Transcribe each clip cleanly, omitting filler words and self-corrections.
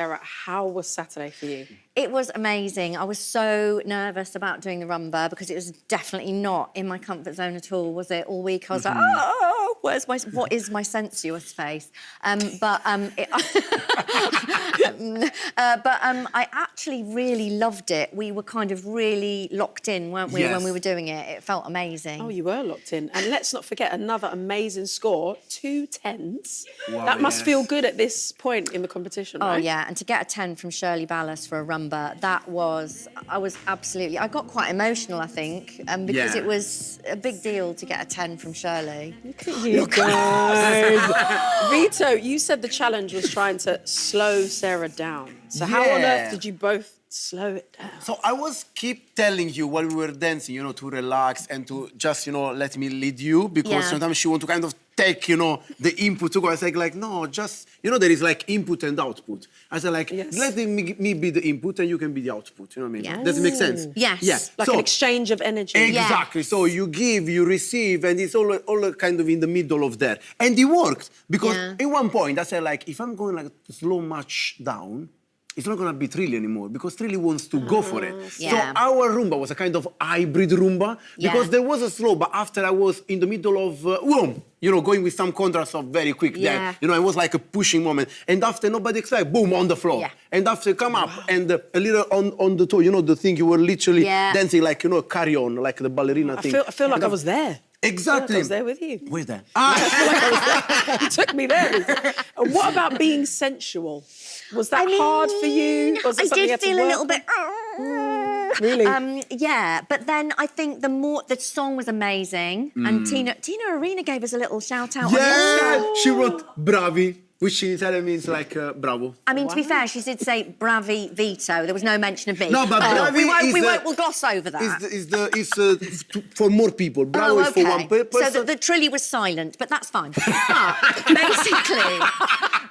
Sarah, how was Saturday for you? It was amazing. I was so nervous about doing the rumba because it was definitely not in my comfort zone at all, was it? All week I was like, oh, what is my sensuous face? But I actually really loved it. We were kind of really locked in, weren't we, when we were doing it? It felt amazing. Oh, you were locked in. And let's not forget another amazing score, 2 10s. Wow, that must feel good at this point in the competition, right? Oh, yeah, and to get a 10 from Shirley Ballas for a rumba, I got quite emotional, I think, because it was a big deal to get a 10 from Shirley. Look at you guys. Vito, you said the challenge was trying to slow Sarah down. So how on earth did you both slow it down? So I was keep telling you while we were dancing, you know, to relax and to just, you know, let me lead you, because sometimes she want to kind of take, you know, the input to go. I said, like, no, just, you know, there is like input and output. I said, like, let me be the input and you can be the output. You know what I mean? Yeah. Does it make sense? Yes. Yeah. Like an exchange of energy. Exactly. So you give, you receive, and it's all kind of in the middle of there. And it worked, because at one point I said, like, if I'm going like slow much down, it's not gonna be Trilly anymore, because Trilly wants to go for it. So our rumba was a kind of hybrid rumba, because there was a slow, but after I was in the middle of boom, you know, going with some contrast of very quick there. You know, it was like a pushing moment. And after nobody expect, boom, on the floor. And after come up and a little on the toe, you know, the thing you were literally dancing like, you know, carry on, like the ballerina thing. I feel like I was there. Exactly. I was there with you. Where's that? I feel like I was there. You took me there. And what about being sensual? Was that hard for you? Was it I something you did had to feel a work little on? bit... Really? Yeah, but then I think the song was amazing, and Tina Arena gave us a little shout out. Yeah, she wrote Bravi, which in Italian means like bravo. I mean, to be fair, she did say Bravi Vito. There was no mention of me. No, but Bravi we'll gloss over that. Is for more people. Bravo is for one person. So the Trilly was silent, but that's fine. But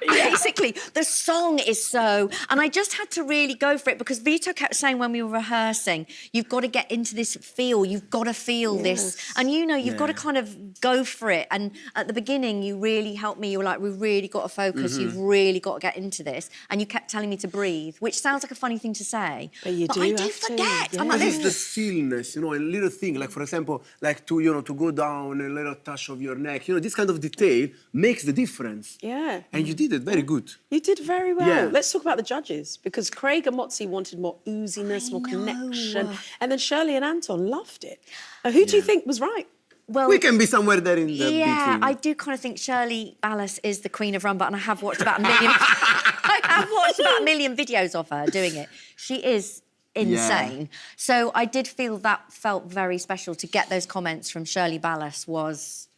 basically, the song is so... And I just had to really go for it, because Vito kept saying when we were rehearsing, you've got to get into this feel, you've got to feel this. And, you know, you've got to kind of go for it. And at the beginning, you really helped me. You were like, we've really got to focus, you've really got to get into this. And you kept telling me to breathe, which sounds like a funny thing to say. But you do I have do to. forget. Yeah. I'm like, This is the stillness, you know, a little thing, like, for example, like to, you know, to go down, a little touch of your neck, you know, this kind of detail makes the difference. Yeah. And you did it very good. You did very well. Yeah. Let's talk about the judges, because Craig and Motzi wanted more ooziness, more connection. And then Shirley and Anton loved it. Who do you think was right? well, we can be somewhere there in the between. Yeah, I do kind of think Shirley Ballas is the queen of Rumba, and I have watched about a million... I have watched about a million videos of her doing it. She is insane. Yeah. So I did feel that felt very special to get those comments from Shirley Ballas was...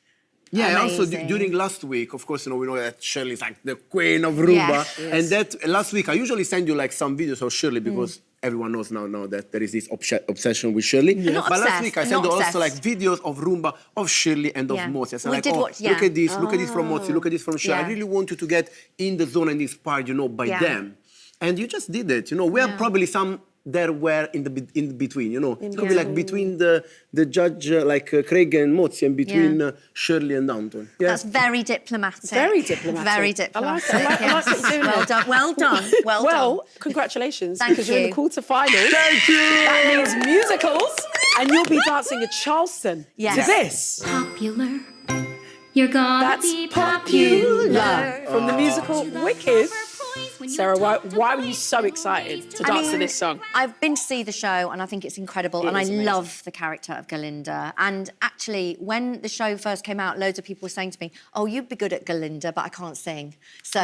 Yeah, amazing. also during last week, of course, you know, we know that Shirley's like the queen of Rumba. Yes. And that last week, I usually send you like some videos of Shirley because everyone knows now that there is this obsession with Shirley. Yeah. But last week, I sent you also like videos of Rumba, of Shirley and of Mozzi. I said like, look at this from Mozzi, look at this from Shirley. I really want you to get in the zone and inspired, you know, by them. And you just did it, you know. We have probably some there were in between, you know. It could be like between the judge, like Craig and Mozzi, and between Shirley and Anton. Yeah. That's very diplomatic. Very diplomatic. Very diplomatic. I like what you're doing. Well done. Well done. Well done. Well, congratulations. Thank because you. you're in the quarterfinals. Thank you. That means musicals, and you'll be dancing at Charleston to this. Popular. You're gonna be popular. From the musical Wicked. Sarah, why were you so excited to dance to this song? I've been to see the show and I think it's incredible, and I love the character of Galinda. And actually, when the show first came out, loads of people were saying to me, "Oh, you'd be good at Galinda, but I can't sing." So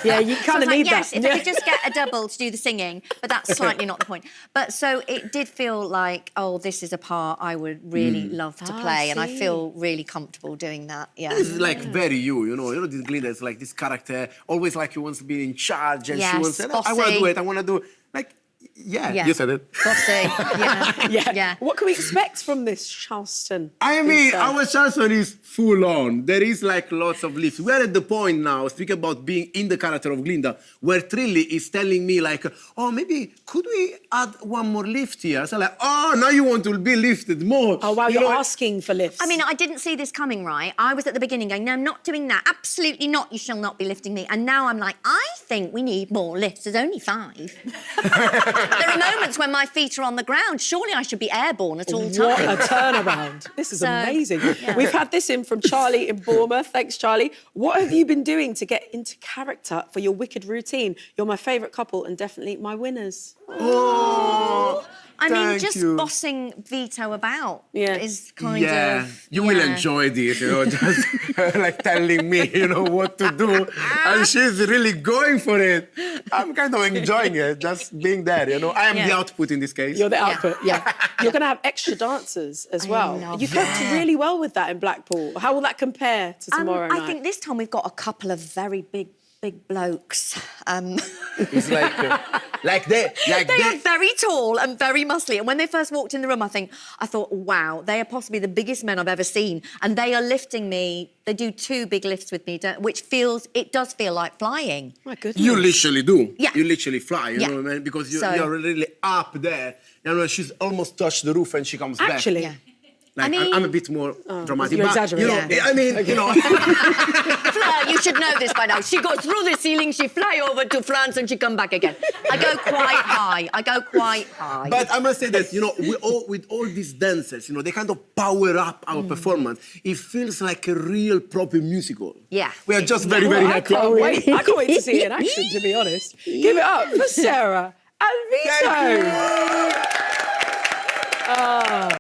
yeah, you kind of need yes, that. If I could just get a double to do the singing, but that's slightly not the point. But so it did feel like, oh, this is a part I would really love to play, and I feel really comfortable doing that. Yeah, it's like very you know, this Galinda is like this character, always like he wants to be in charge, and she wants to say, I want to do it, I want to do it. Like, Yeah, you said it. Bossy. Yeah. What can we expect from this Charleston? I mean, Vito? our Charleston is full on. There is like lots of lifts. We're at the point now, speaking about being in the character of Glinda, where Trilly is telling me like, oh, maybe could we add one more lift here? So like, oh, now you want to be lifted more. Oh, wow, You you're know, asking for lifts. I mean, I didn't see this coming, right? I was at the beginning going, no, I'm not doing that. Absolutely not. You shall not be lifting me. And now I'm like, I think we need more lifts. There's only 5. There are moments when my feet are on the ground. Surely I should be airborne at all times. What a turnaround. This is amazing. We've had this in from Charlie in Bournemouth. Thanks, Charlie. What have you been doing to get into character for your wicked routine? You're my favourite couple and definitely my winners. Oh, I mean, thank just you. bossing Vito about Yeah. is kind Yeah, of... you will enjoy this, you know, just like telling me, you know, what to do. And she's really going for it. I'm kind of enjoying it, just being there, you know. I am the output in this case. You're the output, yeah. You're going to have extra dancers as well. love You coped really well with that in Blackpool. How will that compare to tomorrow night? I think this time we've got a couple of very big blokes. It's like they They are very tall and very muscly. And when they first walked in the room, I thought, wow, they are possibly the biggest men I've ever seen. And they are lifting me. They do 2 big lifts with me, which it does feel like flying. My goodness. You literally do. Yeah. You literally fly, you Yeah. know what I mean? Because So- you're really up there. You know, she's almost touched the roof and she comes back. Actually. Yeah. Like, I mean- I'm a bit more dramatic. you're but, exaggerating. You know, Yeah. I mean, you know. Fleur, you should know this by now. She goes through the ceiling, she fly over to France and she come back again. I go quite high. But I must say that, you know, with all these dancers, you know, they kind of power up our performance. It feels like a real proper musical. Yeah. We are just very, very I happy. can't wait. I can't wait to see it in action, to be honest. Give it up for Sarah and Vito. Thank you.